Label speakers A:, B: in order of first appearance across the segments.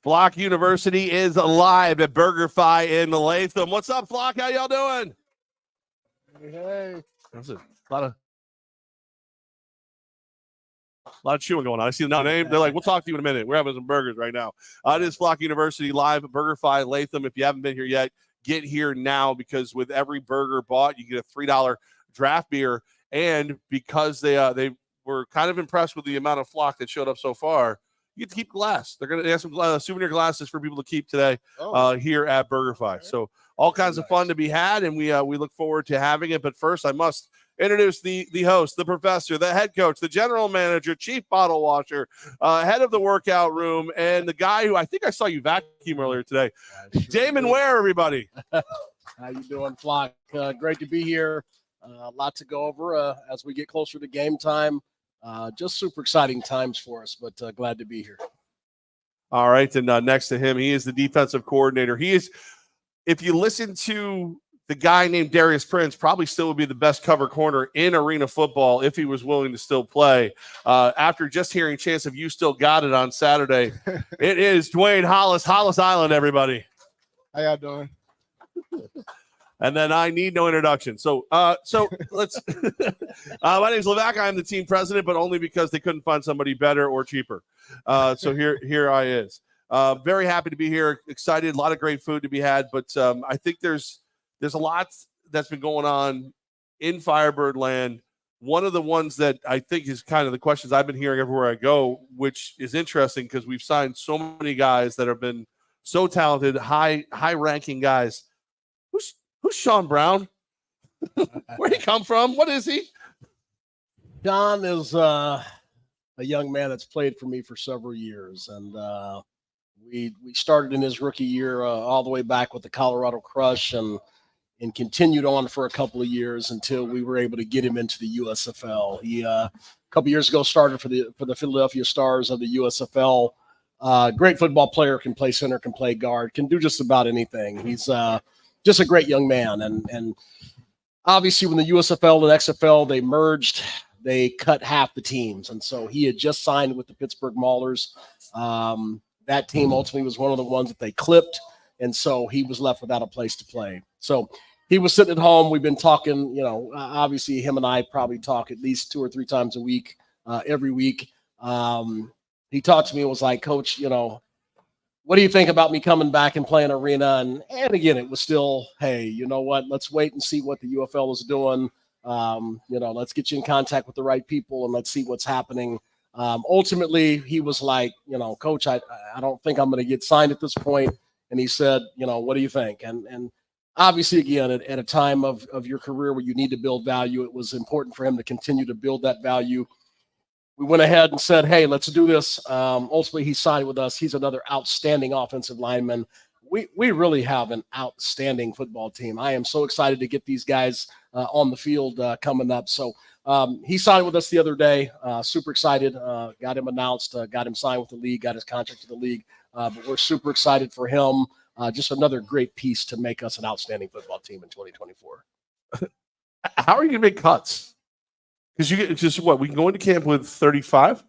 A: Flock University is live at BurgerFi in the Latham. What's up, Flock? How y'all doing?
B: Hey.
A: That's a lot of chewing going on. I see the name. They're like, we'll talk to you in a minute. We're having some burgers right now. It is Flock University live at BurgerFi Latham. If you haven't been here yet, get here now, because with every burger bought, you get a $3 draft beer. And because they were kind of impressed with the amount of Flock that showed up so far, you get to keep glass. They're going to have some souvenir glasses for people to keep today here at BurgerFi. So all kinds of fun to be had, and we look forward to having it. But first, I must introduce the host, the professor, the head coach, the general manager, chief bottle washer, head of the workout room, and the guy who I think I saw you vacuum earlier today, Damon Ware, everybody.
B: How you doing, Flock? Great to be here. A lot to go over as we get closer to game time. Just super exciting times for us, but glad to be here.
A: All right, and next to him, he is the defensive coordinator. He is, if you listen to the guy named Darius Prince, probably still would be the best cover corner in arena football if he was willing to still play. After just hearing Chance of You Still Got It on Saturday, it is Dwayne Hollis Island, everybody.
C: How y'all doing?
A: And then I need no introduction. So let's. My name is Levack. I'm the team president, but only because they couldn't find somebody better or cheaper. So here I is. Very happy to be here. Excited. A lot of great food to be had. But I think there's a lot that's been going on in Firebird land. One of the ones that I think is kind of the questions I've been hearing everywhere I go, which is interesting because we've signed so many guys that have been so talented, high-ranking guys. Who's Sean Brown? Where'd he come from? What is he?
B: Sean is a young man that's played for me for several years, and we started in his rookie year all the way back with the Colorado Crush, and continued on for a couple of years until we were able to get him into the USFL. He a couple years ago started for the Philadelphia Stars of the USFL. Great football player, can play center, can play guard, can do just about anything. He's just a great young man. And obviously when the USFL and XFL, they merged, they cut half the teams. And so he had just signed with the Pittsburgh Maulers. That team ultimately was one of the ones that they clipped. And so he was left without a place to play. So he was sitting at home. We've been talking, obviously him and I probably talk at least 2 or 3 times a week, every week. He talked to me and was like, Coach, what do you think about me coming back and playing arena? And again, it was still, hey, you know what? Let's wait and see what the UFL is doing. Let's get you in contact with the right people and let's see what's happening. Ultimately, he was like, Coach, I don't think I'm going to get signed at this point. And he said, what do you think? And obviously, again, at a time of your career where you need to build value, it was important for him to continue to build that value. We went ahead and said, hey, let's do this. Ultimately, he signed with us. He's another outstanding offensive lineman. We really have an outstanding football team. I am so excited to get these guys on the field coming up. So he signed with us the other day. Super excited. Got him announced, got him signed with the league, got his contract to the league. But we're super excited for him. Just another great piece to make us an outstanding football team in 2024.
A: How are you going to make cuts? Because you get just what? We can go into camp with 35?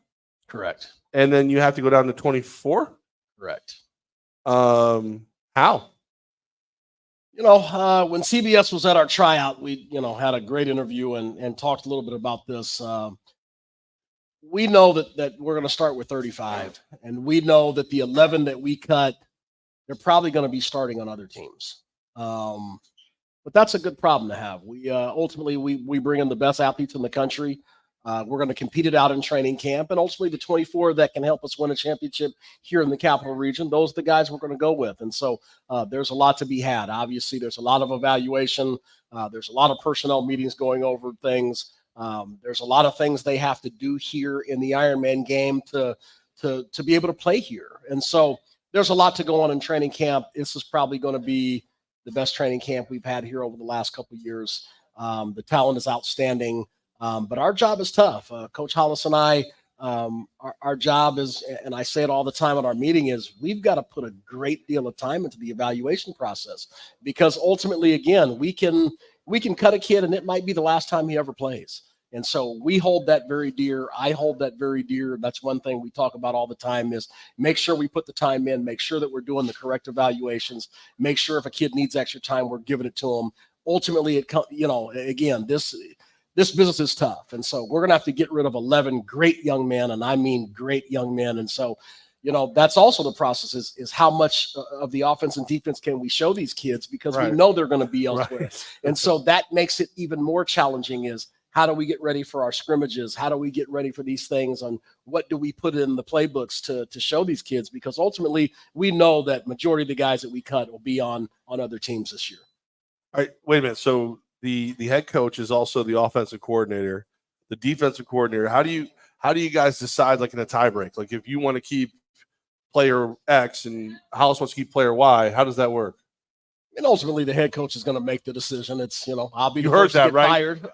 B: Correct.
A: And then you have to go down to 24?
B: Correct.
A: How?
B: When CBS was at our tryout, we, had a great interview and talked a little bit about this. We know that we're going to start with 35, and we know that the 11 that we cut, they're probably going to be starting on other teams. But that's a good problem to have. We ultimately we bring in the best athletes in the country. We're going to compete it out in training camp, and ultimately the 24 that can help us win a championship here in the Capital Region, those are the guys we're going to go with. And so there's a lot to be had. Obviously, there's a lot of evaluation. There's a lot of personnel meetings going over things. There's a lot of things they have to do here in the Ironman game to be able to play here. And so there's a lot to go on in training camp. This is probably going to be the best training camp we've had here over the last couple of years. The talent is outstanding, but our job is tough. Coach Hollis and I, our job is, and I say it all the time at our meeting, is we've got to put a great deal of time into the evaluation process, because ultimately, again, we can cut a kid and it might be the last time he ever plays. And so we hold that very dear. I hold that very dear. That's one thing we talk about all the time is make sure we put the time in, make sure that we're doing the correct evaluations, make sure if a kid needs extra time, we're giving it to them. Ultimately, again, this business is tough. And so we're going to have to get rid of 11 great young men, and I mean great young men. And so, that's also the process is how much of the offense and defense can we show these kids, because we know they're going to be elsewhere.
A: Right.
B: And so that makes it even more challenging is how do we get ready for our scrimmages? How do we get ready for these things? And what do we put in the playbooks to show these kids? Because ultimately we know that majority of the guys that we cut will be on other teams this year.
A: All right, wait a minute. So the head coach is also the offensive coordinator, the defensive coordinator. How do you guys decide, like in a tie break? Like if you want to keep player X and Hollis wants to keep player Y, how does that work?
B: And ultimately, the head coach is going to make the decision. It's, I'll be the
A: heard
B: first to
A: that,
B: get
A: right?
B: fired.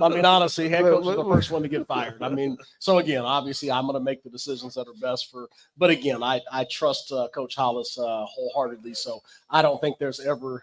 B: I mean, honestly, head coach is the first one to get fired. I mean, so again, obviously, I'm going to make the decisions that are best for. But again, I trust Coach Hollis wholeheartedly. So I don't think there's ever.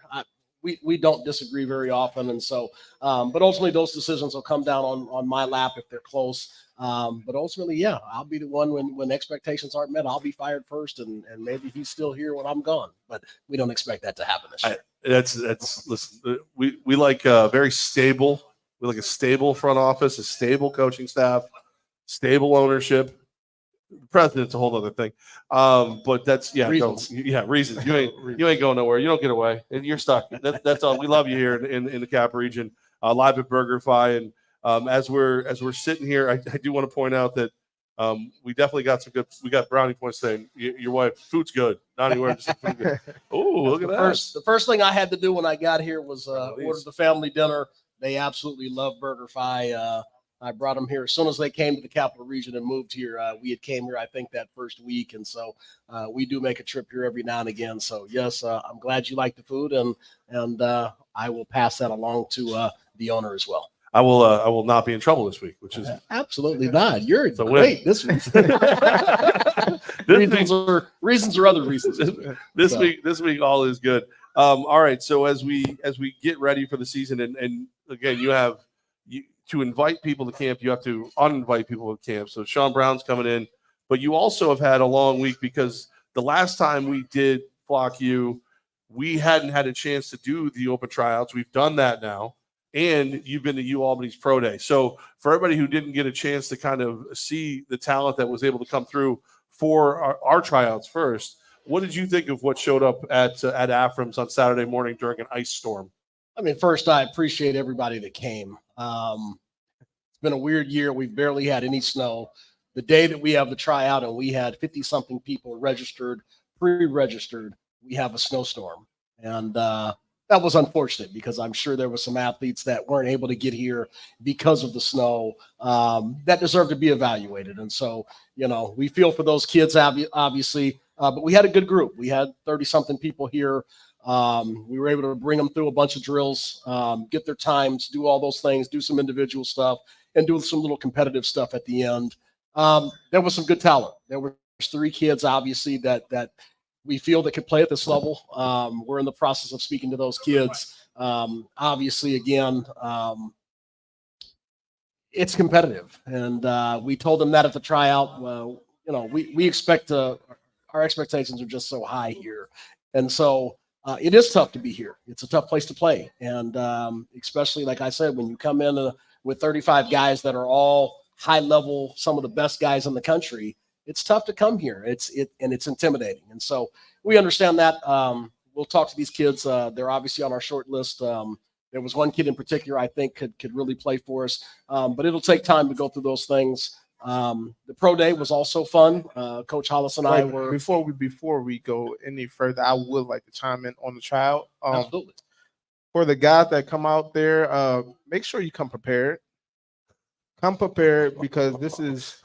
B: We don't disagree very often, and so. But ultimately, those decisions will come down on my lap if they're close. But ultimately, yeah, I'll be the one when expectations aren't met. I'll be fired first, and maybe he's still here when I'm gone. But we don't expect that to happen this year.
A: That's listen. We like very stable. We like a stable front office, a stable coaching staff, stable ownership. The president's a whole other thing. But that's reasons. Reasons. You ain't going nowhere. You don't get away, and you're stuck. That's all. We love you here in the Cap region, live at BurgerFi, and as we're sitting here, I do want to point out that we definitely got some good. We got brownie points saying your wife food's good. Not anywhere. Oh, look at that.
B: The first thing I had to do when I got here was order the family dinner. They absolutely love BurgerFi. I brought them here as soon as they came to the Capital Region and moved here. We had came here, I think, that first week, and so we do make a trip here every now and again. So yes, I'm glad you like the food, and I will pass that along to the owner as well.
A: I will not be in trouble this week, which is
B: absolutely not. You're great. This week. reasons or other reasons.
A: This week all is good. All right. So as we get ready for the season, and again, to invite people to camp, you have to uninvite people to camp. So Sean Brown's coming in, but you also have had a long week because the last time we did Flock U, we hadn't had a chance to do the open tryouts. We've done that now, and you've been to UAlbany's Pro Day. So for everybody who didn't get a chance to kind of see the talent that was able to come through for our tryouts first, what did you think of what showed up at Afram's on Saturday morning during an ice storm?
B: I mean, first, I appreciate everybody that came. It's been a weird year. We've barely had any snow. The day that we have the tryout and we had 50-something people registered, pre-registered, we have a snowstorm. And that was unfortunate because I'm sure there were some athletes that weren't able to get here because of the snow that deserve to be evaluated. And so, we feel for those kids, obviously, but we had a good group. We had 30-something people here. We were able to bring them through a bunch of drills, get their times, do all those things, do some individual stuff, and do some little competitive stuff at the end. There was some good talent. There were 3 kids, obviously, that we feel that could play at this level. We're in the process of speaking to those kids. Obviously, again, it's competitive, and we told them that at the tryout. We expect our expectations are just so high here, and so. It is tough to be here. It's a tough place to play. And especially, like I said, when you come in with 35 guys that are all high level, some of the best guys in the country, it's tough to come here. It's intimidating. And so we understand that. We'll talk to these kids. They're obviously on our short list. There was one kid in particular I think could really play for us. But it'll take time to go through those things. The Pro Day was also fun. Coach Hollis and I were
C: before we go any further, I would like to chime in on the tryout.
B: Absolutely.
C: For the guys that come out there, make sure you come prepared. Come prepared because this is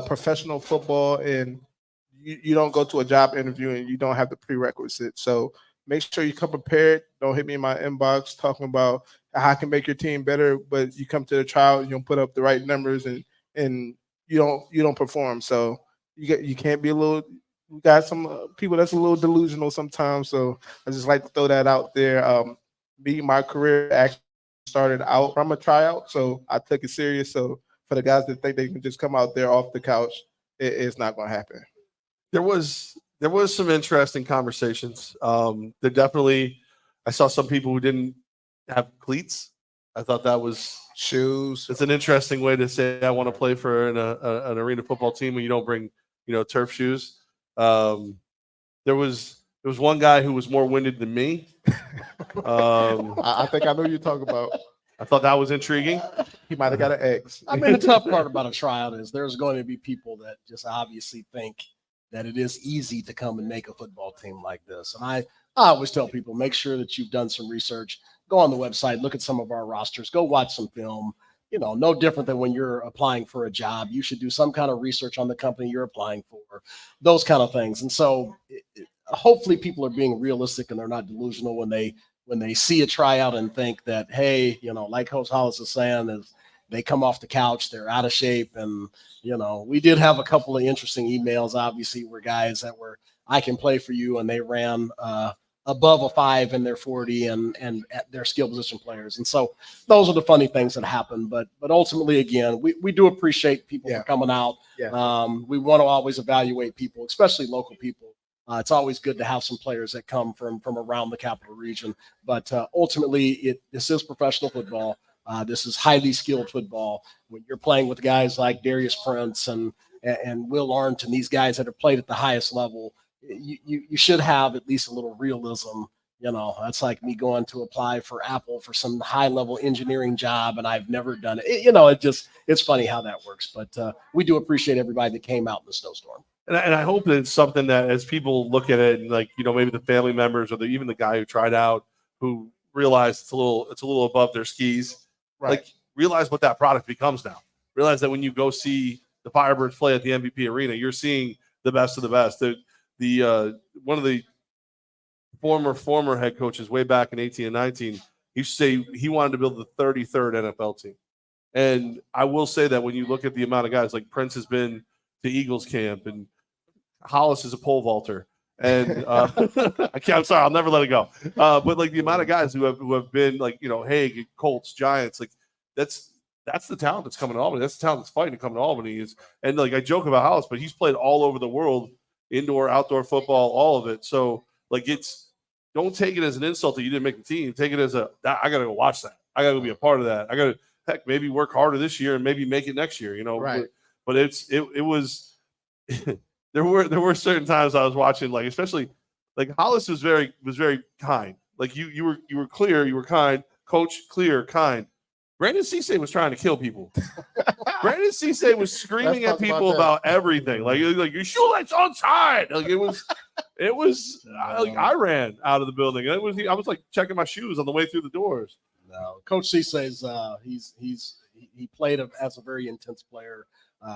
C: professional football, and you don't go to a job interview and you don't have the prerequisites. So make sure you come prepared. Don't hit me in my inbox talking about how I can make your team better, but you come to the tryout, you don't put up the right numbers and you don't perform. So you can't be you got some people that's a little delusional sometimes. So I just like to throw that out there. My career actually started out from a tryout, so I took it serious. So for the guys that think they can just come out there off the couch, it's not going to happen.
A: There was some interesting conversations. There definitely, I saw some people who didn't have cleats. I thought that was
C: shoes.
A: It's an interesting way to say I want to play for an arena football team when you don't bring turf shoes. There was one guy who was more winded than me.
C: I think I know you're talking about.
A: I thought that was intriguing.
C: He might have got an X.
B: I mean, the tough part about a tryout is there's going to be people that just obviously think that it is easy to come and make a football team like this. And I always tell people, make sure that you've done some research. Go on the website, look at some of our rosters, go watch some film. No different than when you're applying for a job. You should do some kind of research on the company you're applying for, those kind of things. And so hopefully people are being realistic and they're not delusional when they see a tryout and think that, hey, like Coach Hollis is saying, is they come off the couch, they're out of shape. And, we did have a couple of interesting emails, obviously, where guys that were, I can play for you, and they ran above a 5 in their 40 and at their skill position players. And so those are the funny things that happen. But ultimately, again, we do appreciate people for coming out.
C: Yeah.
B: We want to always evaluate people, especially local people. It's always good to have some players that come from around the capital region. But ultimately, this is professional football. This is highly skilled football. When you're playing with guys like Darius Prince and Will Arnton, these guys that have played at the highest level, you should have at least a little realism. That's like me going to apply for Apple for some high-level engineering job, and I've never done it. It's funny how that works. But we do appreciate everybody that came out in the snowstorm.
A: And I hope that it's something that as people look at it, and maybe the family members or even the guy who tried out, who realize it's a little above their skis,
C: right?
A: Realize what that product becomes now. Realize that when you go see the Firebirds play at the MVP Arena, you're seeing the best of the best. The one of the former head coaches way back in 18 and 19, he used to say he wanted to build the 33rd NFL team. And I will say that when you look at the amount of guys, like Prince has been to Eagles camp, and Hollis is a pole vaulter, and I'm sorry, I'll never let it go. But the amount of guys who have been Hague, Colts, Giants, that's the talent that's coming to Albany. That's the talent that's fighting to come to Albany. And I joke about Hollis, but he's played all over the world, indoor, outdoor football, all of it. So don't take it as an insult that you didn't make the team. Take it as I got to go watch that. I got to be a part of that. I got to maybe work harder this year and maybe make it next year.
C: Right.
A: But it was. There were certain times I was watching, especially Hollis was very kind. You were clear, you were kind, coach, clear, kind. Brandon Cisse was trying to kill people. Brandon Cisse was screaming at people about everything. Your shoelace on side. It was I ran out of the building. I was checking my shoes on the way through the doors.
B: No, Coach Cisse's he played as a very intense player.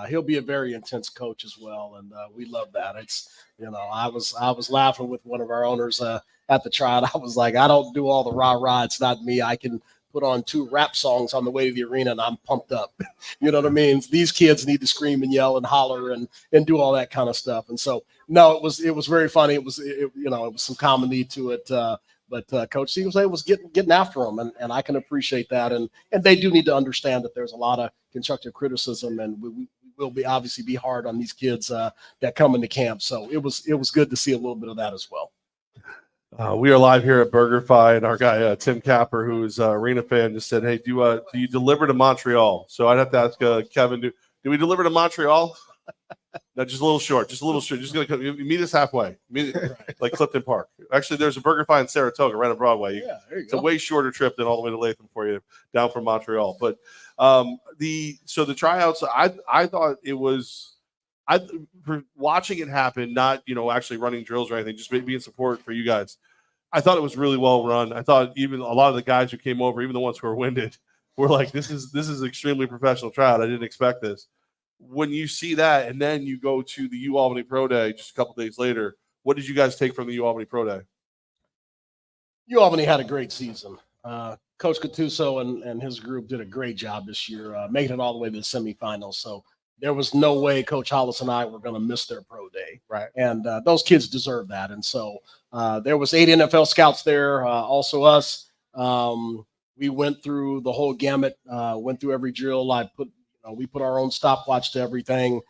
B: He'll be a very intense coach as well, and we love that. It's I was laughing with one of our owners at the tryout. I was like, I don't do all the rah-rah. It's not me. I can put on 2 rap songs on the way to the arena, and I'm pumped up. You know what I mean? These kids need to scream and yell and holler and do all that kind of stuff. And so, no, it was very funny. It was some comedy to it. But Coach Cisse was getting after them, and I can appreciate that. And they do need to understand that there's a lot of constructive criticism, and we will obviously be hard on these kids that come into camp. So it was good to see a little bit of that as well.
A: We are live here at BurgerFi, and our guy Tim Capper, who is an arena fan, just said, "Hey, do you deliver to Montreal?" So I'd have to ask Kevin, do we deliver to Montreal? No, just a little short. Just gonna meet us halfway. Like Clifton Park. Actually, there's a BurgerFi in Saratoga, right on Broadway.
B: Yeah, there you
A: it's
B: go.
A: A way shorter trip than all the way to Latham for you, down from Montreal. But the tryouts, I thought it was. For watching it happen, not actually running drills or anything, just being support for you guys. I thought it was really well run. I thought even a lot of the guys who came over, even the ones who were winded, were like, "This is extremely professional tryout. I didn't expect this." When you see that, and then you go to the U Albany Pro Day just a couple days later, what did you guys take from the U Albany Pro Day?
B: U Albany had a great season. Coach Gattuso and his group did a great job this year, making it all the way to the semifinals. So there was no way Coach Hollis and I were going to miss their pro day.
C: Right.
B: And those kids deserve that. And so there was 8 NFL scouts there, also us. We went through the whole gamut, went through every drill. We put our own stopwatch to everything.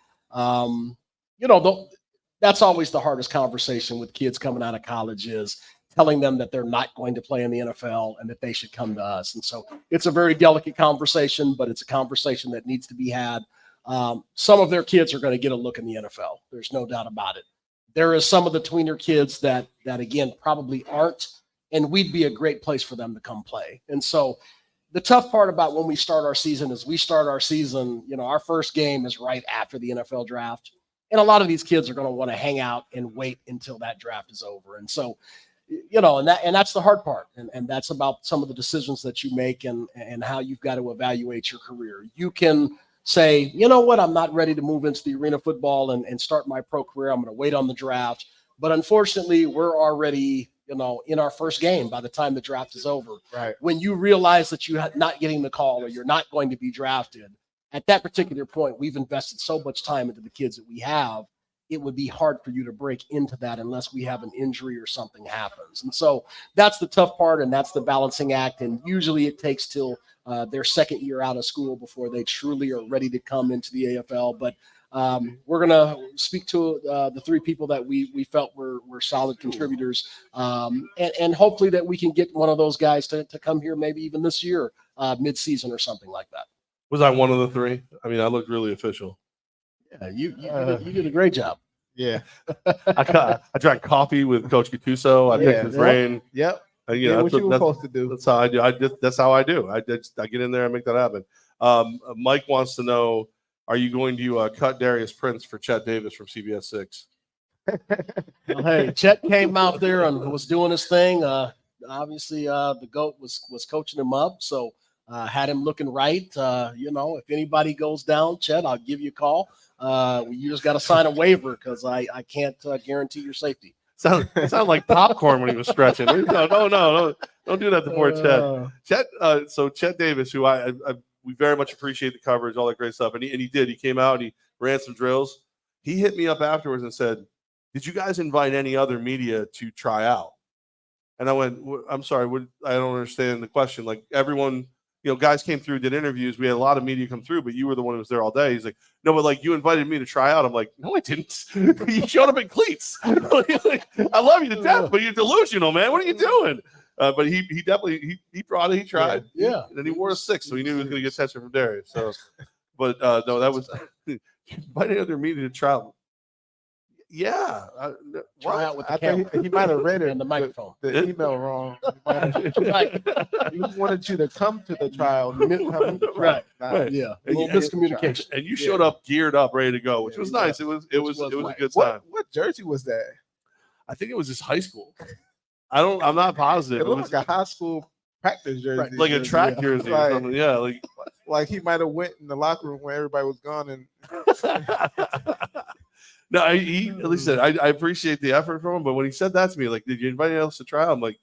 B: That's always the hardest conversation with kids coming out of college is telling them that they're not going to play in the NFL and that they should come to us. And so it's a very delicate conversation, but it's a conversation that needs to be had. Some of their kids are going to get a look in the NFL. There's no doubt about it. There is some of the tweener kids that again, probably aren't, and we'd be a great place for them to come play. And so the tough part about when we start our season is our first game is right after the NFL draft. And a lot of these kids are going to want to hang out and wait until that draft is over. And so, and that's the hard part. And that's about some of the decisions that you make and how you've got to evaluate your career. You can say, you know what, I'm not ready to move into the arena football and start my pro career. I'm going to wait on the draft. But unfortunately, we're already, in our first game by the time the draft is over.
C: Right.
B: When you realize that you're not getting the call or you're not going to be drafted, at that particular point, we've invested so much time into the kids that we have, it would be hard for you to break into that unless we have an injury or something happens. And so that's the tough part, and that's the balancing act. And usually it takes till their second year out of school before they truly are ready to come into the AFL. But we're going to speak to the three people that we felt were solid contributors, and hopefully that we can get one of those guys to come here maybe even this year, mid-season or something like that.
A: Was I one of the three? I mean, I looked really official.
B: Yeah, you did a great job.
C: Yeah.
A: I drank coffee with Coach Gattuso. I picked his brain.
C: Yep.
A: What
C: you were supposed to do.
A: That's how I do. That's how I do. I get in there and make that happen. Mike wants to know: are you going to cut Darius Prince for Chet Davis from CBS 6?
B: Well, hey, Chet came out there and was doing his thing. Obviously, the GOAT was coaching him up, so had him looking right. If anybody goes down, Chet, I'll give you a call. You just got to sign a waiver because I can't guarantee your safety.
A: It sounded like popcorn when he was stretching. No, don't do that to poor Chet. So Chet Davis, who we very much appreciate the coverage, all that great stuff, and he did. He came out and he ran some drills. He hit me up afterwards and said, "Did you guys invite any other media to try out?" And I went, "I'm sorry, I don't understand the question. Like everyone." Guys came through, did interviews. We had a lot of media come through, but you were the one who was there all day. He's like, no, but like you invited me to try out. I'm like, no, I didn't. You showed up in cleats. I love you to death, but you're delusional, man. What are you doing? But he definitely he brought it. He tried.
B: Yeah.
A: And then he wore a 6, so he knew he was going to get attention from Darius. So, but no, that was inviting other media to try out. Yeah,
B: try out with the
C: I
B: camera.
C: think he might have read it
B: and the microphone.
C: the email wrong. He wanted you to come to the trial.
B: Right. Yeah. A little miscommunication.
A: And you showed up geared up, ready to go, which was nice. It was a good time.
C: What jersey was that?
A: I think it was his high school. I'm not positive.
C: It looked like a high school practice jersey,
A: like a track jersey or something. Yeah,
C: like he might have went in the locker room where everybody was gone and.
A: No, at least said I appreciate the effort from him, but when he said that to me, like, did you invite anyone else to try out? I'm like,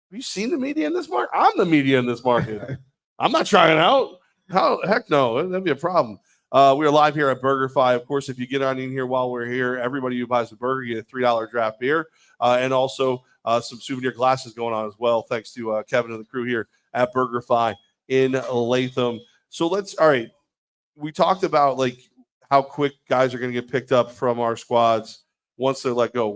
A: have you seen the media in this market? I'm the media in this market. I'm not trying out. Heck no, that'd be a problem. We are live here at BurgerFi. Of course, if you get on in here while we're here, everybody who buys a burger get a $3 draft beer, and also some souvenir glasses going on as well. Thanks to Kevin and the crew here at BurgerFi in Latham. So all right. We talked about like how quick guys are going to get picked up from our squads once they're let go.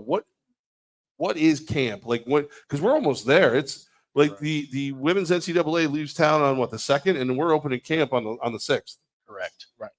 A: What is camp like? Because we're almost there. It's like right. the women's NCAA leaves town on the 2nd, and we're opening camp on the 6th.
B: Correct. Right.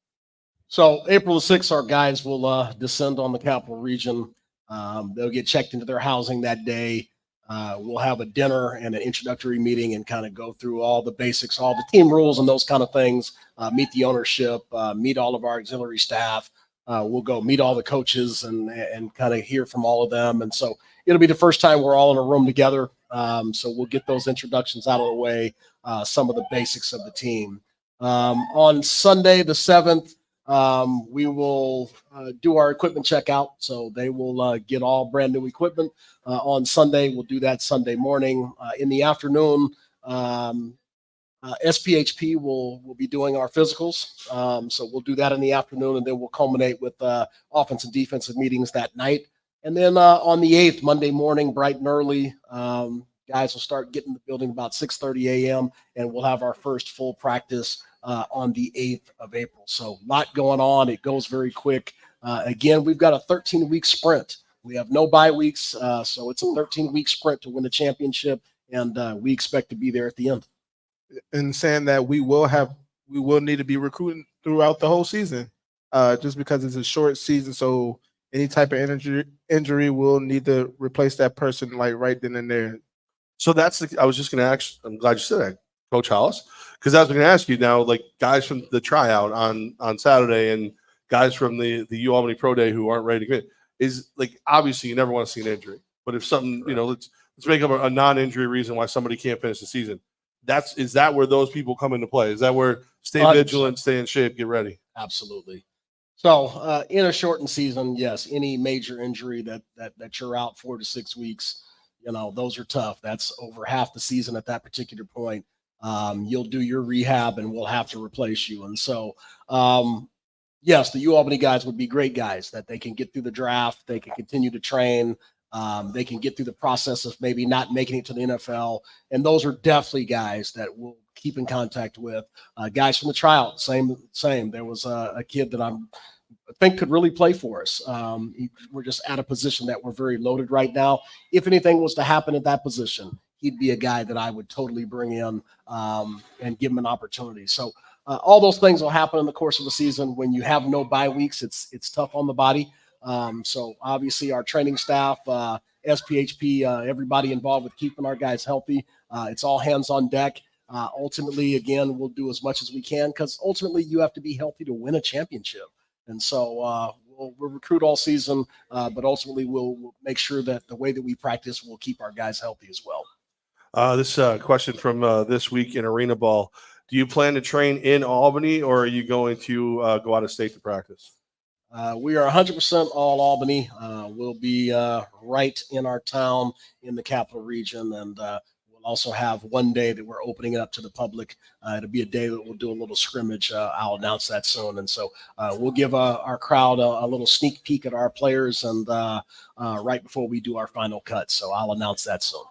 B: So April the 6th, our guys will descend on the Capital Region. They'll get checked into their housing that day. We'll have a dinner and an introductory meeting and kind of go through all the basics, all the team rules and those kind of things, meet the ownership, meet all of our auxiliary staff. We'll go meet all the coaches and kind of hear from all of them. And so it'll be the first time we're all in a room together. So we'll get those introductions out of the way, some of the basics of the team. On Sunday, the 7th, we will do our equipment checkout. So they will get all brand new equipment on Sunday. We'll do that Sunday morning. In the afternoon, SPHP will be doing our physicals. So we'll do that in the afternoon, and then we'll culminate with offense and defensive meetings that night. And then on the 8th, Monday morning, bright and early, Guys will start getting in the building about 6:30 a.m. and we'll have our first full practice on the 8th of April. So a lot going on. It goes very quick. Again, we've got a 13-week sprint. We have no bye weeks, so it's a 13-week sprint to win the championship, and we expect to be there at the end.
C: And saying that we will need to be recruiting throughout the whole season, just because it's a short season. So any type of injury will need to replace that person like right then and there.
A: So I was just going to ask. I'm glad you said that, Coach Hollis, because I was going to ask you now, like guys from the tryout on Saturday and guys from the U Albany Pro Day who aren't ready to commit, is like obviously you never want to see an injury, but if something, let's make up a non-injury reason why somebody can't finish the season. Is that where those people come into play? Is that where stay
B: 100%.
A: vigilant, stay in shape, get ready?
B: Absolutely. So in a shortened season, yes, any major injury that you're out 4 to 6 weeks, those are tough. That's over half the season at that particular point. You'll do your rehab and we'll have to replace you. And so, yes, the U Albany guys would be great guys that they can get through the draft. They can continue to train. They can get through the process of maybe not making it to the NFL. And those are definitely guys that we'll keep in contact with. Guys from the tryout, same. There was a kid that I think could really play for us. We're just at a position that we're very loaded right now. If anything was to happen at that position, he'd be a guy that I would totally bring in and give him an opportunity. So all those things will happen in the course of the season. When you have no bye weeks, it's tough on the body. So obviously our training staff, SPHP, everybody involved with keeping our guys healthy. It's all hands on deck. Ultimately, again, we'll do as much as we can because ultimately you have to be healthy to win a championship. And so we'll recruit all season, but ultimately we'll make sure that the way that we practice will keep our guys healthy as well.
A: This question from this week in Arena Ball. Do you plan to train in Albany or are you going to go out of state to practice?
B: We are 100% all Albany. We'll be right in our town in the capital region, and we'll also have one day that we're opening it up to the public. It'll be a day that we'll do a little scrimmage. I'll announce that soon, and so we'll give our crowd a little sneak peek at our players, and right before we do our final cut. So I'll announce that soon.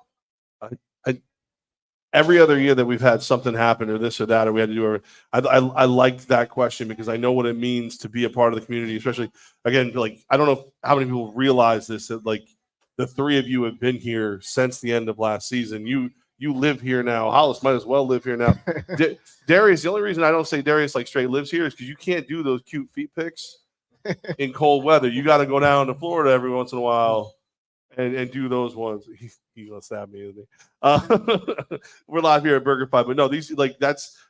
A: Every other year that we've had something happen or this or that, or we had to do I like that question because I know what it means to be a part of the community, especially, again, like, I don't know how many people realize this, that like the three of you have been here since the end of last season. You live here now. Hollis might as well live here now. Darius, the only reason I don't say Darius like straight lives here is because you can't do those cute feet pics in cold weather. You got to go down to Florida every once in a while and do those ones. He's gonna stab me, isn't he? We're live here at BurgerFi, but no, these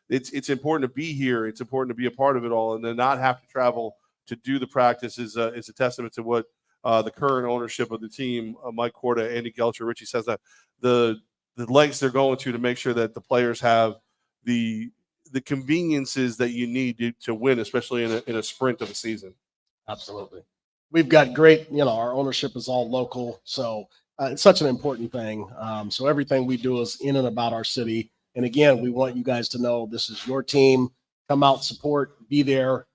A: it's important to be here. It's important to be a part of it all, and then not have to travel to do the practice is a testament to what the current ownership of the team, Mike Korda, Andy Gelcher, Richie says that the lengths they're going to make sure that the players have the conveniences that you need to win, especially in a sprint of a season.
B: Absolutely. We've got great, our ownership is all local. So it's such an important thing. So everything we do is in and about our city. And again, we want you guys to know this is your team. Come out, support, be there.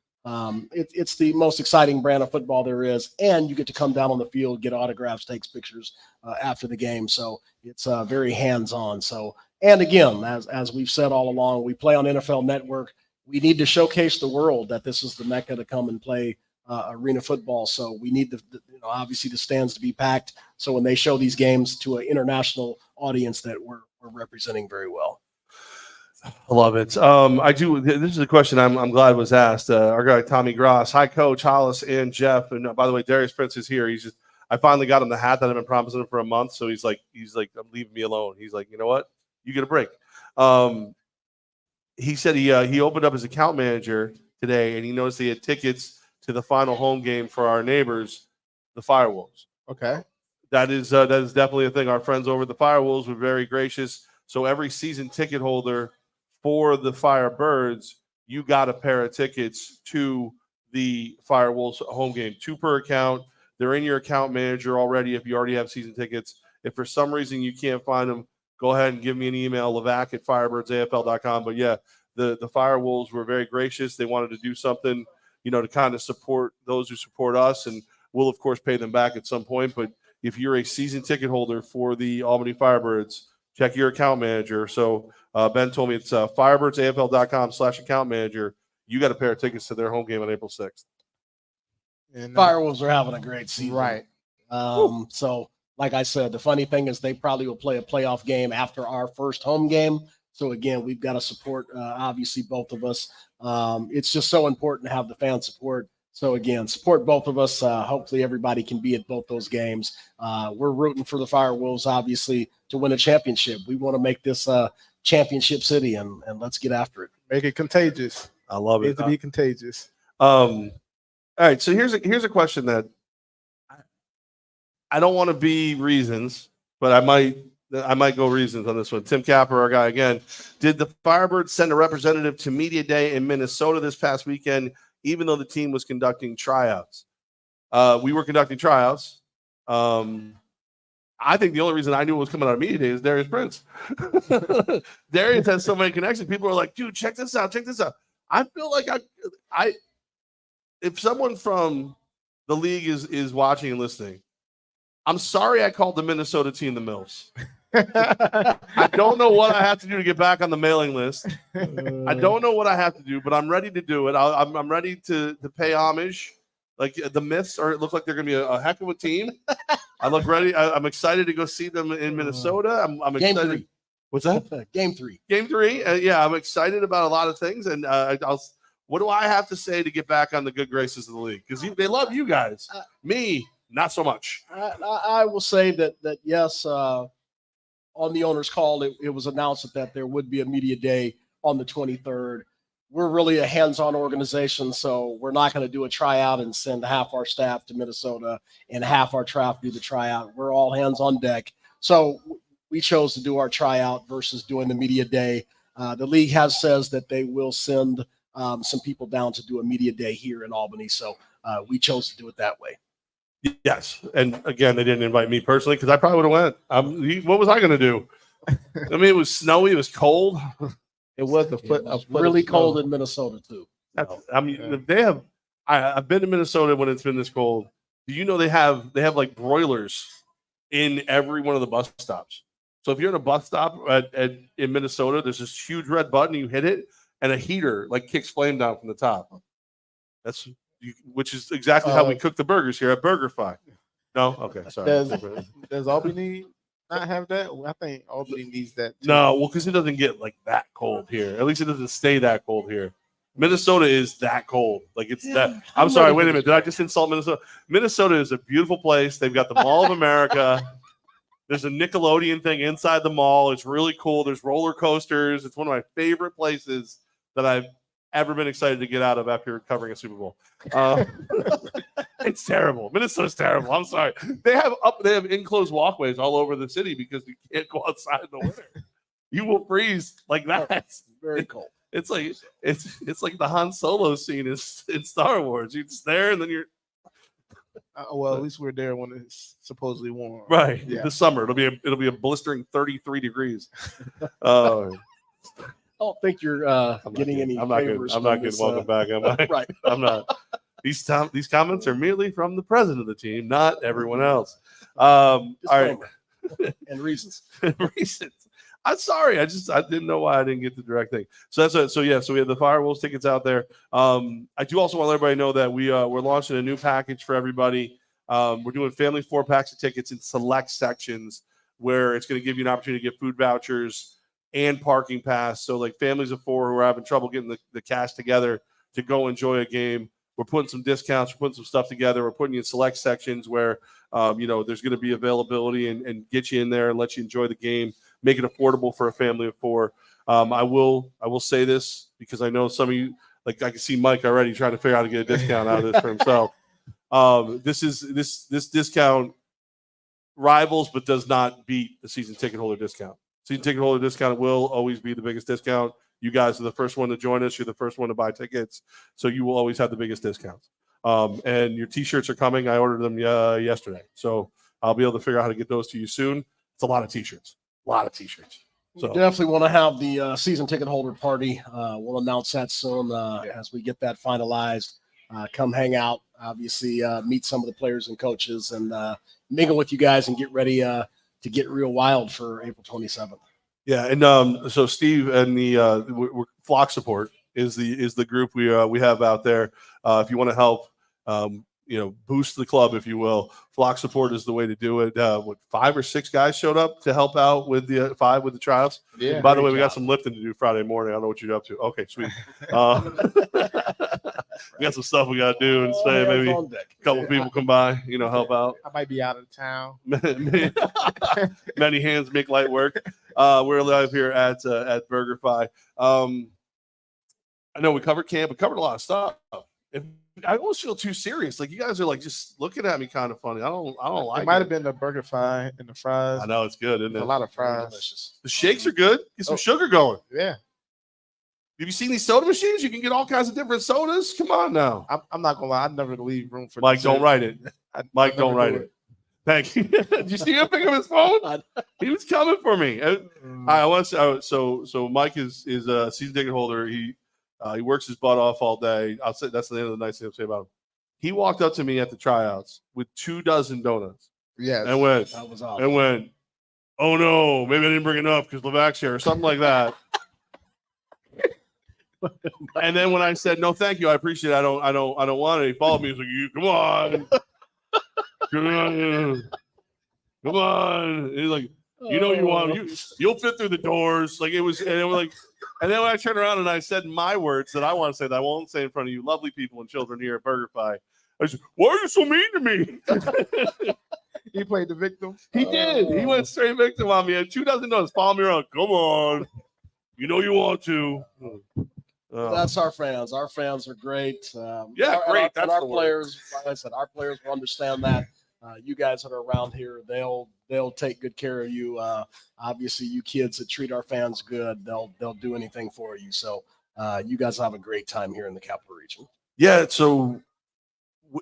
B: It's the most exciting brand of football there is. And you get to come down on the field, get autographs, take pictures after the game. So it's very hands-on. So, and again, as we've said all along, we play on NFL Network. We need to showcase the world that this is the Mecca to come and play arena football. So we need obviously the stands to be packed. So when they show these games to an international audience, that we're representing very well.
A: I love it. I do. This is a question I'm glad was asked. Our guy Tommy Gross. Hi, Coach Hollis and Jeff. And by the way, Darius Prince is here. I finally got him the hat that I've been promising him for a month. So he's like, I'm leaving me alone. He's like, you know what? You get a break. He said he opened up his account manager today, and he noticed he had tickets to the final home game for our neighbors, the Firewolves.
C: Okay.
A: That is definitely a thing. Our friends over at the Firewolves were very gracious. So every season ticket holder for the Firebirds, you got a pair of tickets to the Firewolves home game, 2 per account. They're in your account manager already if you already have season tickets. If for some reason you can't find them, go ahead and give me an email, Levack at firebirdsafl.com. But yeah, the Firewolves were very gracious. They wanted to do something, to kind of support those who support us, and we'll of course pay them back at some point. But if you're a season ticket holder for the Albany Firebirds, check your account manager. So Ben told me it's firebirdsafl.com/account manager. You got a pair of tickets to their home game on April 6th.
C: And
B: Firewolves are having a great season.
C: right.
B: So, like I said, the funny thing is they probably will play a playoff game after our first home game. So, again, we've got to support, obviously, both of us. It's just so important to have the fan support. So, again, support both of us. Hopefully, everybody can be at both those games. We're rooting for the Firewolves, obviously, to win a championship. We want to make this championship city, and let's get after it.
C: Make it contagious.
A: I love it.
C: To be contagious.
A: All right, so here's a question that I don't want to be reasons, but I might go reasons on this one. Tim Capper, our guy again. Did the Firebirds send a representative to Media Day in Minnesota this past weekend, even though the team was conducting tryouts? We were conducting tryouts. I think the only reason I knew it was coming out of Media Day is Darius Prince. Darius has so many connections. People are like, dude, check this out. Check this out. I feel like I if someone from the league is watching and listening, I'm sorry I called the Minnesota team the Milfs. I don't know what I have to do to get back on the mailing list. I don't know what I have to do, but I'm ready to do it. I'm ready to pay homage. Like the Myths look like they're going to be a heck of a team. I look ready. I'm excited to go see them in Minnesota. I'm
B: Game
A: excited.
B: 3.
A: What's that?
B: Game 3.
A: Game 3. Yeah, I'm excited about a lot of things. And what do I have to say to get back on the good graces of the league? Because they love you guys. Me, not so much.
B: I will say that yes, on the owner's call, it was announced that there would be a media day on the 23rd. We're really a hands-on organization, so we're not going to do a tryout and send half our staff to Minnesota and half our staff do the tryout. We're all hands on deck. So we chose to do our tryout versus doing the media day. The league says that they will send some people down to do a media day here in Albany. So we chose to do it that way.
A: Yes. And again, they didn't invite me personally because I probably would have went. What was I going to do? I mean, it was snowy. It was cold.
C: It was
B: really cold in Minnesota too.
A: I mean, they have. I've been to Minnesota when it's been this cold. Do you know they have like broilers in every one of the bus stops? So if you're in a bus stop in Minnesota, there's this huge red button. You hit it, and a heater like kicks flame down from the top. Which is exactly how we cook the burgers here at BurgerFi. No, okay, sorry.
C: Does Albany not have that? I think Albany needs that too.
A: No, well, because it doesn't get like that cold here. At least it doesn't stay that cold here. Minnesota is that cold. Like it's that. I'm sorry. Wait a minute. Did I just insult Minnesota? Minnesota is a beautiful place. They've got the Mall of America. There's a Nickelodeon thing inside the mall. It's really cool. There's roller coasters. It's one of my favorite places that I've ever been excited to get out of after covering a Super Bowl. It's terrible. Minnesota's terrible. I'm sorry. They have enclosed walkways all over the city because you can't go outside in the winter. You will freeze like that.
B: It's very cold.
A: It's like the Han Solo scene in Star Wars. You're just there and then you're
C: well, at least we're there when it's supposedly warm.
A: Right.
C: Yeah.
A: This summer it'll be a blistering 33 degrees.
B: I don't think you're getting any favors.
A: I'm not getting welcome back. Am I?
B: Right.
A: I'm not. These comments are merely from the president of the team, not everyone else. All right.
B: And reasons.
A: Reasons. I'm sorry. I didn't know why I didn't get the direct thing. So that's it. So yeah. So we have the Firewolves tickets out there. I do also want to let everybody know that we're launching a new package for everybody. We're doing family 4-packs of tickets in select sections where it's going to give you an opportunity to get food vouchers and parking pass. So like families of 4 who are having trouble getting the cash together to go enjoy a game. We're putting some discounts. We're putting some stuff together. We're putting you in select sections where, there's going to be availability and get you in there and let you enjoy the game, make it affordable for a family of 4. I will say this because I know some of you, like I can see Mike already trying to figure out how to get a discount out of this for himself. This discount rivals but does not beat the season ticket holder discount. Season ticket holder discount will always be the biggest discount. You guys are the first one to join us. You're the first one to buy tickets. So you will always have the biggest discounts. And your T-shirts are coming. I ordered them yesterday. So I'll be able to figure out how to get those to you soon. It's a lot of T-shirts. So
B: we definitely want to have the season ticket holder party. We'll announce that soon as we get that finalized. Come hang out, obviously meet some of the players and coaches and mingle with you guys and get ready get real wild for April 27th.
A: Yeah, and so Steve and the Flock Support is the group we have out there. If you want to help, boost the club, if you will, Flock Support is the way to do it. 5 or 6 guys showed up to help out with the tryouts.
C: Yeah.
A: By the way, we got some lifting to do Friday morning. I don't know what you're up to. Okay, sweet. We got some stuff we got to do and say maybe a couple people come by, help out.
C: I might be out of town.
A: Many hands make light work. We're live here at BurgerFi. I know we covered camp. We covered a lot of stuff. I almost feel too serious. Like you guys are like just looking at me kind of funny. I don't like
C: it. Might have been the BurgerFi and the fries.
A: I know it's good, isn't it?
C: A lot of fries.
A: The shakes are good. Get some sugar going.
C: Yeah.
A: Have you seen these soda machines? You can get all kinds of different sodas. Come on now.
C: I'm not gonna lie. I never leave room for
A: Mike.
C: dessert.
A: Don't write it. Mike, don't write it. Thank you. Did you see him pick up his phone? He was coming for me. I want to say, so Mike is a season ticket holder. He works his butt off all day. I'll say that's the end of the nice thing I'll say about him. He walked up to me at the tryouts with 24 donuts.
C: Yes.
A: And went,
B: That was awesome.
A: and went, oh no, maybe I didn't bring enough because Levack's here or something like that. And then when I said no, thank you, I appreciate it. I don't want it. He followed me. He's like, "You come on, come on." He's like, you want you'll fit through the doors. Like it was, and it was like, and then when I turned around and I said my words that I want to say that I won't say in front of you, lovely people and children here at BurgerFi. I said, "Why are you so mean to me?"
C: He played the victim.
A: He did. He went straight victim on me. And 24 donuts. Follow me around. Come on, you want to.
B: That's our fans. Our fans are great.
A: Great. That's
B: our
A: the word.
B: players. Like I said, our players will understand that. You guys that are around here, they'll take good care of you. Obviously, you kids that treat our fans good, they'll do anything for you. So you guys have a great time here in the Capital Region.
A: Yeah. So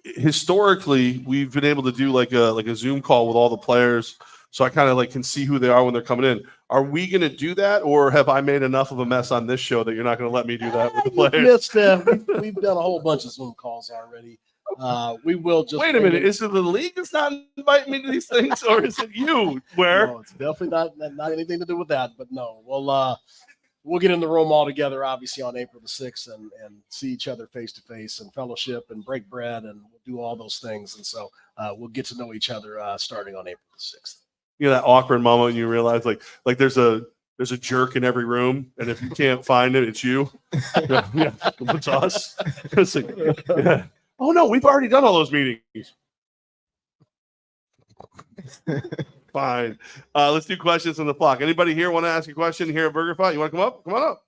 A: historically, we've been able to do like a Zoom call with all the players, so I kind of can see who they are when they're coming in. Are we going to do that, or have I made enough of a mess on this show that you're not going to let me do that with the players?
B: We've done a whole bunch of Zoom calls already. We will just
A: wait a minute. Is it the league that's not inviting me to these things, or is it you? Where?
B: No, it's definitely not anything to do with that. But no, we'll get in the room all together, obviously on April the 6th, and see each other face to face and fellowship and break bread, and we'll do all those things. And so we'll get to know each other starting on April the 6th.
A: That awkward moment when you realize like there's a jerk in every room, and if you can't find it, it's you. Yeah, it's us. It's like, yeah. Oh no, we've already done all those meetings. Fine. Let's do questions from the flock. Anybody here want to ask a question here at BurgerFi? You want to come up? Come on up.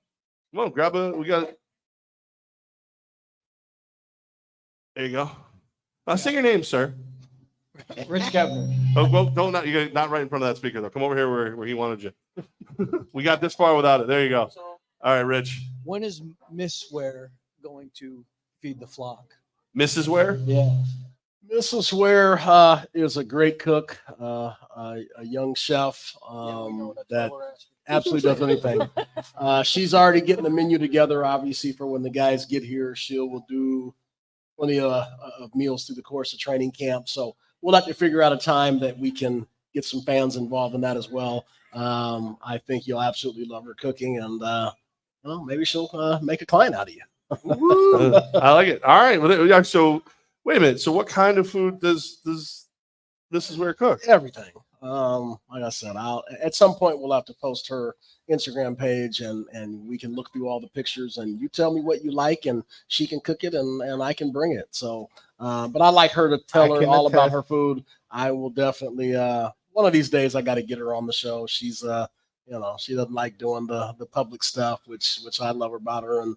A: Come on, grab we got it. There you go. Say your name, sir.
D: Rich Kevner.
A: Oh, well, you're not right in front of that speaker though. Come over here where he wanted you. We got this far without it. There you go. All right, Rich.
D: When is Miss Ware going to feed the flock?
A: Mrs. Ware?
D: Yeah.
B: Mrs. Ware is a great cook, a young chef that absolutely does anything. She's already getting the menu together, obviously, for when the guys get here. Will do plenty of meals through the course of training camp. So we'll have to figure out a time that we can get some fans involved in that as well. I think you'll absolutely love her cooking, and maybe she'll make a client out of you.
A: I like it. All right. Well, so wait a minute. So what kind of food does Mrs. Ware cook?
B: Everything. Like I said, at some point we'll have to post her Instagram page, and we can look through all the pictures, and you tell me what you like, and she can cook it, and I can bring it. So, but I like her to tell her all about her food. I will definitely. One of these days, I got to get her on the show. She's she doesn't like doing the public stuff, which I love about her. And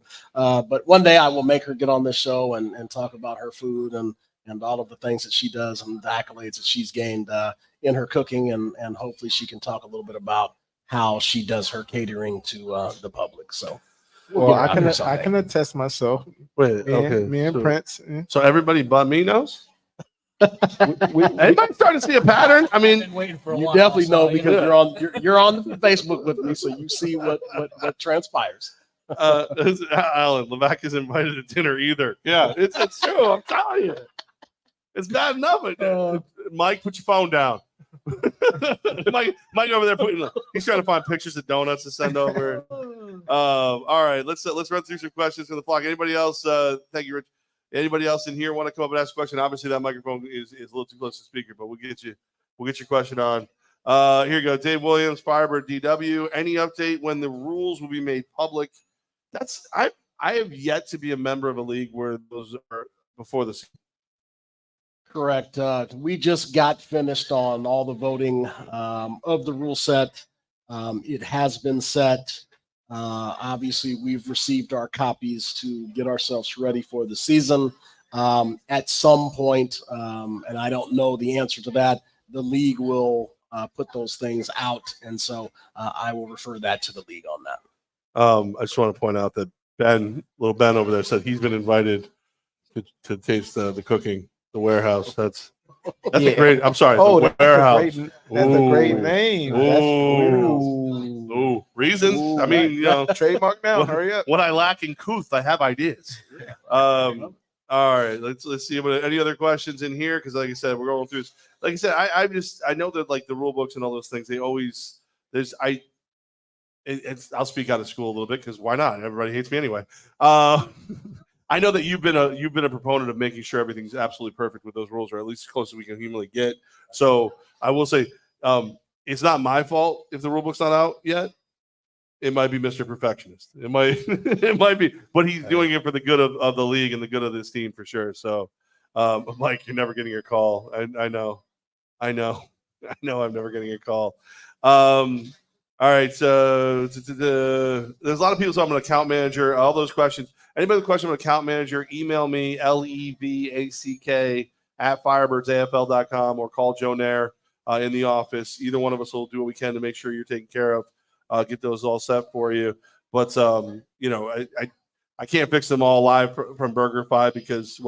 B: but one day I will make her get on this show and talk about her food and all of the things that she does and the accolades that she's gained in her cooking, and hopefully she can talk a little bit about how she does her catering to the public. So,
C: I can attest myself.
A: Wait,
C: Me and Prince.
A: So everybody but me knows. Anybody starting to see a pattern? I mean,
D: waiting for a
B: you
D: while,
B: definitely know
D: so,
B: because you're on Facebook with me, so you see what transpires.
A: Alan, Levack is invited to dinner either. Yeah, it's true. I'm telling you, it's bad enough. Mike, put your phone down. Mike over there he's trying to find pictures of donuts to send over. All right, let's run through some questions from the flock. Anybody else? Thank you, Rich. Anybody else in here want to come up and ask a question? Obviously, that microphone is a little too close to the speaker, but we'll get your question on. Here you go. Dave Williams, Firebird DW. Any update when the rules will be made public? I have yet to be a member of a league where those are before the season.
B: Correct. We just got finished on all the voting of the rule set. It has been set. Obviously, we've received our copies to get ourselves ready for the season. At some point, and I don't know the answer to that, the league will put those things out. And so I will refer that to the league on that.
A: I just want to point out that little Ben over there said he's been invited to taste the cooking. The warehouse. That's a great. I'm sorry. The warehouse.
C: That's a great name.
A: Ooh. Reasons.
C: Ooh,
A: I mean,
C: trademark now. Hurry up.
A: What I lack in couth, I have ideas. All right. Let's see. Any other questions in here? Because like I said, we're going through this. Like I said, I know that like the rule books and all those things. I'll speak out of school a little bit because why not? Everybody hates me anyway. I know that you've been a proponent of making sure everything's absolutely perfect with those rules, or at least as close as we can humanly get. So I will say, it's not my fault if the rule book's not out yet. It might be Mr. Perfectionist. It might be, but he's doing it for the good of the league and the good of this team for sure. So, Mike, you're never getting your call. I know. I'm never getting a call. All right, so there's a lot of people. So I'm an account manager. All those questions. Anybody with a question on account manager, email me, levack@firebirdsafl.com, or call Joe Nair in the office. Either one of us will do what we can to make sure you're taken care of, get those all set for you. But, I can't fix them all live from BurgerFi because,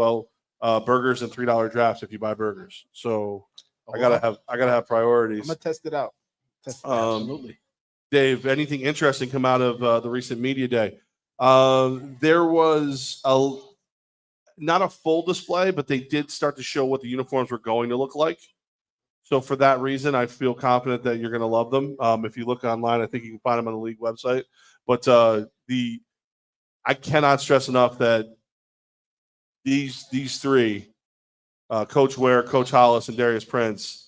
A: burgers and $3 drafts if you buy burgers. So I gotta have priorities.
C: I'm going to test it out.
B: Absolutely.
A: Dave, anything interesting come out of the recent media day? There was not a full display, but they did start to show what the uniforms were going to look like. So for that reason, I feel confident that you're going to love them. If you look online, I think you can find them on the league website. But I cannot stress enough that these three, Coach Ware, Coach Hollis, and Darius Prince,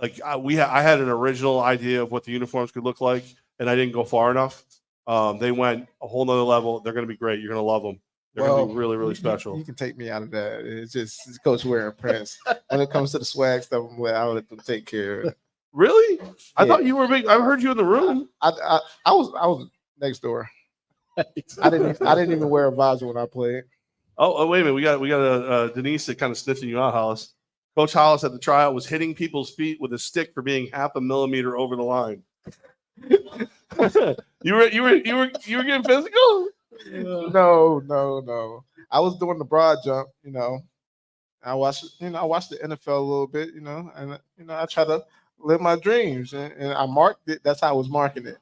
A: I had an original idea of what the uniforms could look like, and I didn't go far enough. They went a whole nother level. They're going to be great. You're going to love them. They're going to be really, really special.
C: You can take me out of that. It's Coach Ware and Prince. When it comes to the swag stuff, I'll let them take care of it.
A: Really? I thought you were big. I heard you in the room.
C: I was next door. I didn't even wear a visor when I played.
A: Oh, wait a minute. We got a Denise that kind of snitching you out, Hollis. Coach Hollis at the tryout was hitting people's feet with a stick for being half a millimeter over the line. You were getting physical?
C: No. I was doing the broad jump, I watched the NFL a little bit, and I try to live my dreams, and I marked it. That's how I was marking it.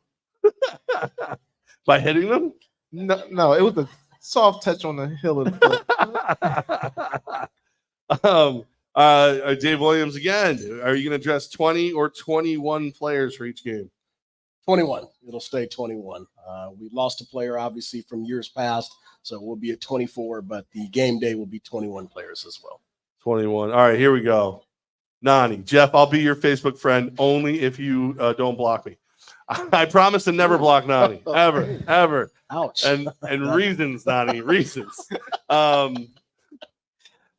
A: By hitting them?
C: No, it was a soft touch on the heel of the foot.
A: Dave Williams again. Are you going to dress 20 or 21 players for each game?
B: 21. It'll stay 21. We lost a player, obviously, from years past, so we'll be at 24, but the game day will be 21 players as well.
A: 21. All right, here we go. Nani, Jeff, I'll be your Facebook friend only if you don't block me. I promise to never block Nani, ever.
B: Ouch.
A: And reasons, Nani, reasons.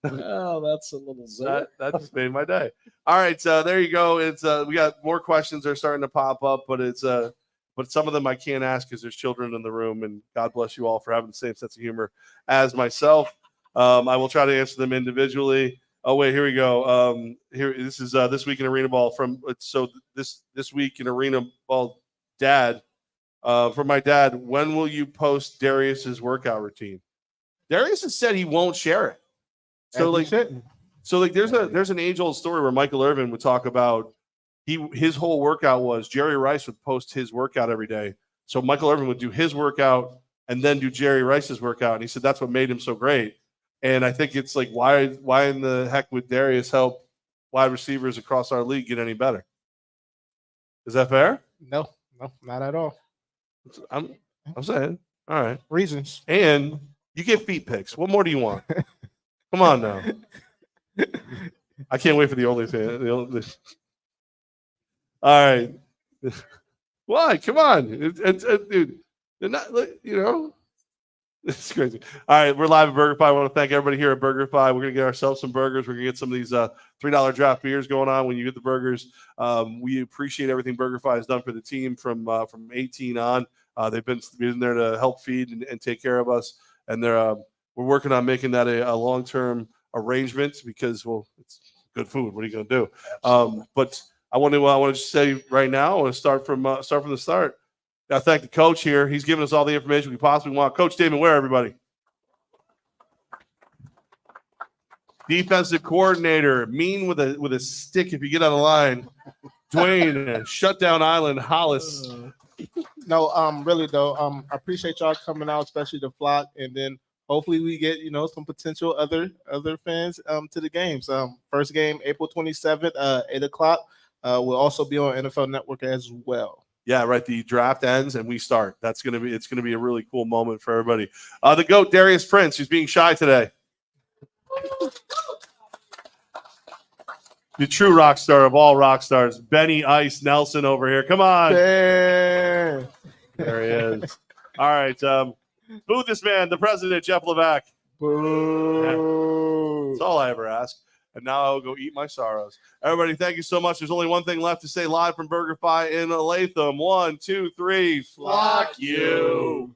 B: Oh, that's a little zing.
A: That just made my day. All right, so there you go. It's we got more questions that are starting to pop up, but some of them I can't ask because there's children in the room, and God bless you all for having the same sense of humor as myself. I will try to answer them individually. Oh wait, here we go. This is This Week in Arena Ball this week in Arena Ball, Dad. From my dad, when will you post Darius's workout routine? Darius has said he won't share it. So there's an age-old story where Michael Irvin would talk about his whole workout was Jerry Rice would post his workout every day. So Michael Irvin would do his workout and then do Jerry Rice's workout. And he said that's what made him so great. And I think it's like, why in the heck would Darius help wide receivers across our league get any better? Is that fair?
C: No, not at all.
A: I'm saying. All right.
C: Reasons.
A: And you get feet pics. What more do you want? Come on now. I can't wait for the OnlyFans. All right. Why? Come on. Dude. They're not, it's crazy. All right. We're live at BurgerFi. I want to thank everybody here at BurgerFi. We're going to get ourselves some burgers. We're going to get some of these $3 draft beers going on when you get the burgers. We appreciate everything BurgerFi has done for the team from 18 on. They've been there to help feed and take care of us. And we're working on making that a long-term arrangement because, well, it's good food. What are you going to do? But I want to just say right now, I want to start from the start. I thank the coach here. He's given us all the information we possibly want. Coach Damon, Ware, everybody. Defensive coordinator, mean with a stick if you get on the line. Dwayne, Shutdown Island, Hollis.
C: No, really though, I appreciate y'all coming out, especially the flock, and then hopefully we get some potential other fans to the games. First game April 27th, 8:00. We'll also be on NFL Network as well.
A: Yeah, right. The draft ends and we start. It's gonna be a really cool moment for everybody. The GOAT, Darius Prince, who's being shy today. The true rock star of all rock stars, Benny Ice Nelson over here. Come on.
C: Damn.
A: There he is. All right. Boo this man, the president, Jeff Levack.
C: Boo.
A: Yeah. That's all I ever ask. And now I'll go eat my sorrows. Everybody, thank you so much. There's only one thing left to say live from BurgerFi in Latham. 1, 2, 3. Flock you.